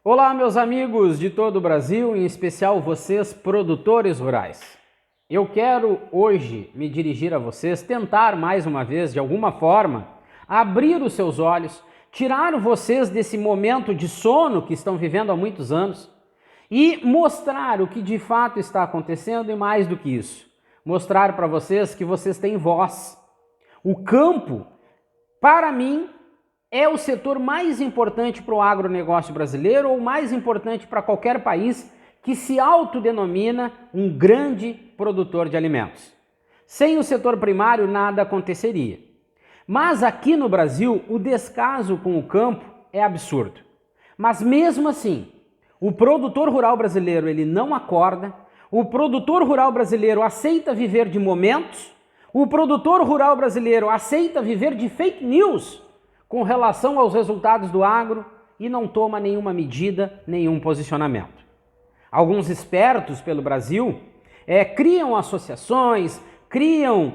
Olá, meus amigos de todo o Brasil, em especial vocês, produtores rurais. Eu quero hoje me dirigir a vocês, tentar mais uma vez, de alguma forma, abrir os seus olhos, tirar vocês desse momento de sono que estão vivendo há muitos anos e mostrar o que de fato está acontecendo e mais do que isso, mostrar para vocês que vocês têm voz. O campo, para mim, é o setor mais importante para o agronegócio brasileiro ou mais importante para qualquer país que se autodenomina um grande produtor de alimentos. Sem o setor primário nada aconteceria. Mas aqui no Brasil o descaso com o campo é absurdo. Mas mesmo assim, o produtor rural brasileiro ele não acorda, o produtor rural brasileiro aceita viver de momentos, o produtor rural brasileiro aceita viver de fake news com relação aos resultados do agro e não toma nenhuma medida, nenhum posicionamento. Alguns espertos pelo Brasil criam associações, criam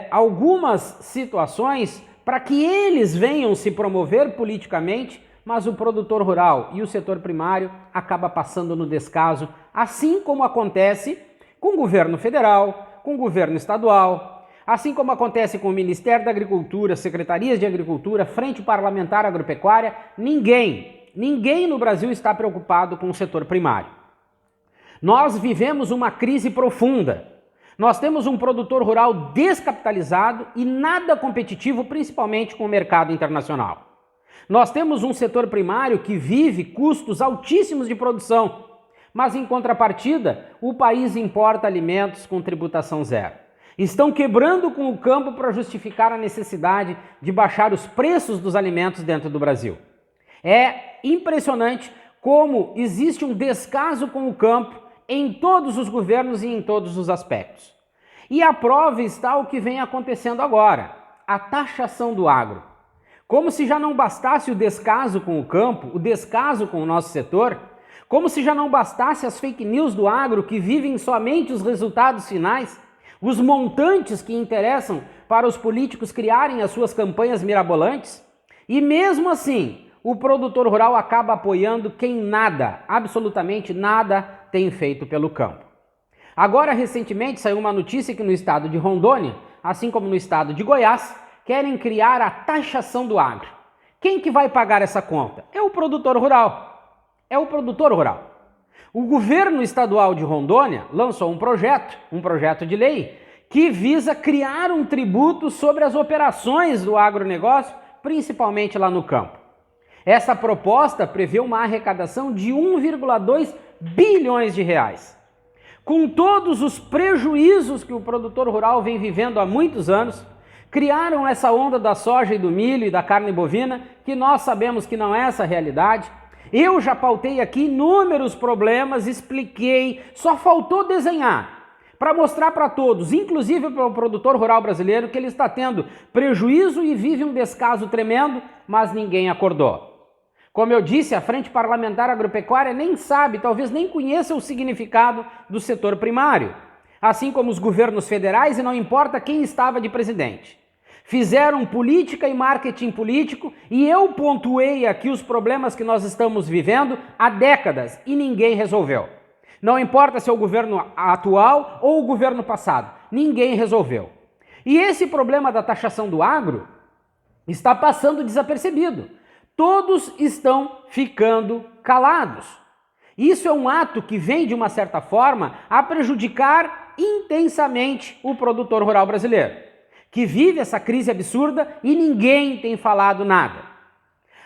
algumas situações para que eles venham se promover politicamente, mas o produtor rural e o setor primário acaba passando no descaso, assim como acontece com o governo federal, com o governo estadual, assim como acontece com o Ministério da Agricultura, Secretarias de Agricultura, Frente Parlamentar Agropecuária. Ninguém no Brasil está preocupado com o setor primário. Nós vivemos uma crise profunda. Nós temos um produtor rural descapitalizado e nada competitivo, principalmente com o mercado internacional. Nós temos um setor primário que vive custos altíssimos de produção, mas em contrapartida, o país importa alimentos com tributação zero. Estão quebrando com o campo para justificar a necessidade de baixar os preços dos alimentos dentro do Brasil. É impressionante como existe um descaso com o campo em todos os governos e em todos os aspectos. E a prova está o que vem acontecendo agora, a taxação do agro. Como se já não bastasse o descaso com o campo, o descaso com o nosso setor, como se já não bastasse as fake news do agro que vivem somente os resultados finais, os montantes que interessam para os políticos criarem as suas campanhas mirabolantes, e mesmo assim o produtor rural acaba apoiando quem nada, absolutamente nada, tem feito pelo campo. Agora, recentemente, saiu uma notícia que no estado de Rondônia, assim como no estado de Goiás, querem criar a taxação do agro. Quem que vai pagar essa conta? É o produtor rural. É o produtor rural. O governo estadual de Rondônia lançou um projeto de lei, que visa criar um tributo sobre as operações do agronegócio, principalmente lá no campo. Essa proposta prevê uma arrecadação de 1,2 bilhões de reais. Com todos os prejuízos que o produtor rural vem vivendo há muitos anos, criaram essa onda da soja e do milho e da carne bovina, que nós sabemos que não é essa a realidade. Eu já pautei aqui inúmeros problemas, expliquei, só faltou desenhar para mostrar para todos, inclusive para o produtor rural brasileiro, que ele está tendo prejuízo e vive um descaso tremendo, mas ninguém acordou. Como eu disse, a Frente Parlamentar Agropecuária nem sabe, talvez nem conheça o significado do setor primário, assim como os governos federais, e não importa quem estava de presidente. Fizeram política e marketing político e eu pontuei aqui os problemas que nós estamos vivendo há décadas e ninguém resolveu. Não importa se é o governo atual ou o governo passado, ninguém resolveu. E esse problema da taxação do agro está passando desapercebido. Todos estão ficando calados. Isso é um ato que vem, de uma certa forma, a prejudicar intensamente o produtor rural brasileiro, que vive essa crise absurda e ninguém tem falado nada.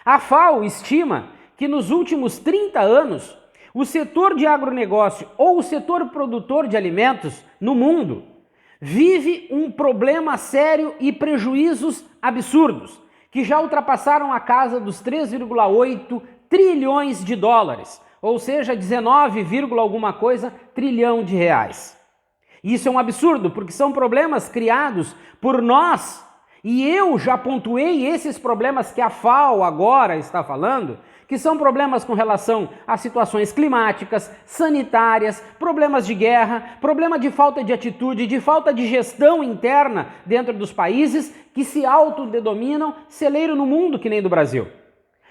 A FAO estima que nos últimos 30 anos, o setor de agronegócio ou o setor produtor de alimentos no mundo vive um problema sério e prejuízos absurdos, que já ultrapassaram a casa dos 3,8 trilhões de dólares, ou seja, 19, alguma coisa trilhão de reais. Isso é um absurdo, porque são problemas criados por nós, e eu já pontuei esses problemas que a FAO agora está falando, que são problemas com relação a situações climáticas, sanitárias, problemas de guerra, problema de falta de atitude, de falta de gestão interna dentro dos países que se autodenominam celeiro no mundo, que nem do Brasil.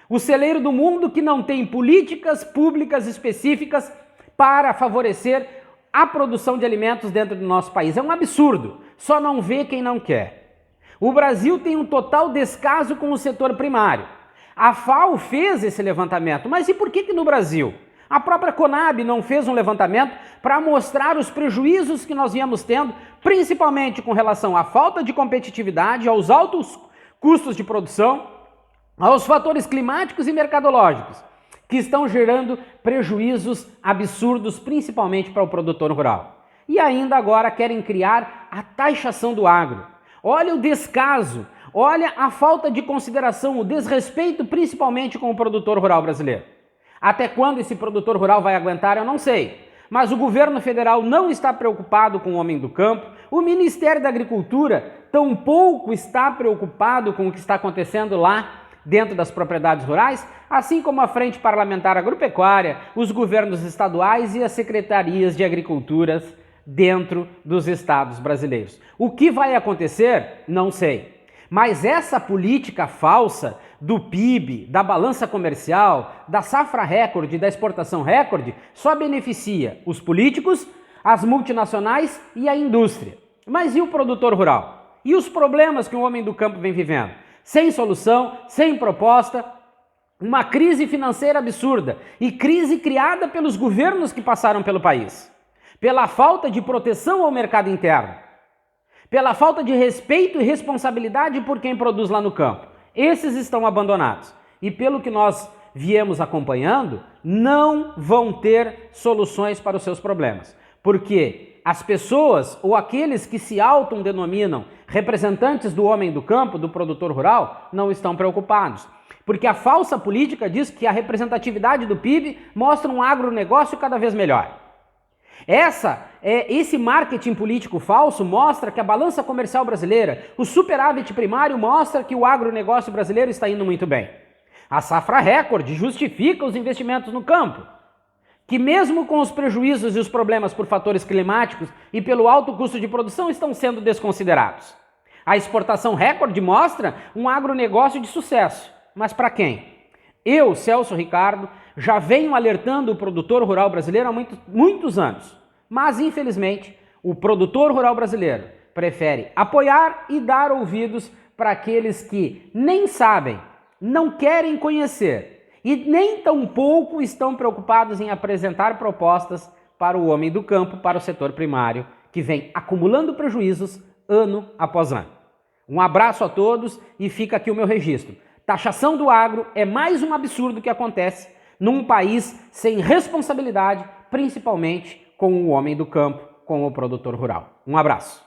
O celeiro do mundo que não tem políticas públicas específicas para favorecer a produção de alimentos dentro do nosso país. É um absurdo, só não vê quem não quer. O Brasil tem um total descaso com o setor primário. A FAO fez esse levantamento, mas e por que no Brasil? A própria Conab não fez um levantamento para mostrar os prejuízos que nós viemos tendo, principalmente com relação à falta de competitividade, aos altos custos de produção, aos fatores climáticos e mercadológicos, que estão gerando prejuízos absurdos, principalmente para o produtor rural. E ainda agora querem criar a taxação do agro. Olha o descaso, olha a falta de consideração, o desrespeito principalmente com o produtor rural brasileiro. Até quando esse produtor rural vai aguentar, eu não sei. Mas o governo federal não está preocupado com o homem do campo, o Ministério da Agricultura tampouco está preocupado com o que está acontecendo lá dentro das propriedades rurais, assim como a Frente Parlamentar Agropecuária, os governos estaduais e as secretarias de agriculturas dentro dos estados brasileiros. O que vai acontecer? Não sei. Mas essa política falsa do PIB, da balança comercial, da safra recorde, da exportação recorde, só beneficia os políticos, as multinacionais e a indústria. Mas e o produtor rural? E os problemas que o homem do campo vem vivendo? Sem solução, sem proposta, uma crise financeira absurda e crise criada pelos governos que passaram pelo país, pela falta de proteção ao mercado interno, pela falta de respeito e responsabilidade por quem produz lá no campo. Esses estão abandonados e, pelo que nós viemos acompanhando, não vão ter soluções para os seus problemas, porque as pessoas ou aqueles que se autodenominam representantes do homem do campo, do produtor rural, não estão preocupados. Porque a falsa política diz que a representatividade do PIB mostra um agronegócio cada vez melhor. Esse marketing político falso mostra que a balança comercial brasileira, o superávit primário mostra que o agronegócio brasileiro está indo muito bem. A safra recorde justifica os investimentos no campo, que mesmo com os prejuízos e os problemas por fatores climáticos e pelo alto custo de produção estão sendo desconsiderados. A exportação recorde mostra um agronegócio de sucesso. Mas para quem? Eu, Celso Ricardo, já venho alertando o produtor rural brasileiro há muitos anos. Mas, infelizmente, o produtor rural brasileiro prefere apoiar e dar ouvidos para aqueles que nem sabem, não querem conhecer e nem tampouco estão preocupados em apresentar propostas para o homem do campo, para o setor primário, que vem acumulando prejuízos ano após ano. Um abraço a todos e fica aqui o meu registro. Taxação do agro é mais um absurdo que acontece num país sem responsabilidade, principalmente com o homem do campo, com o produtor rural. Um abraço.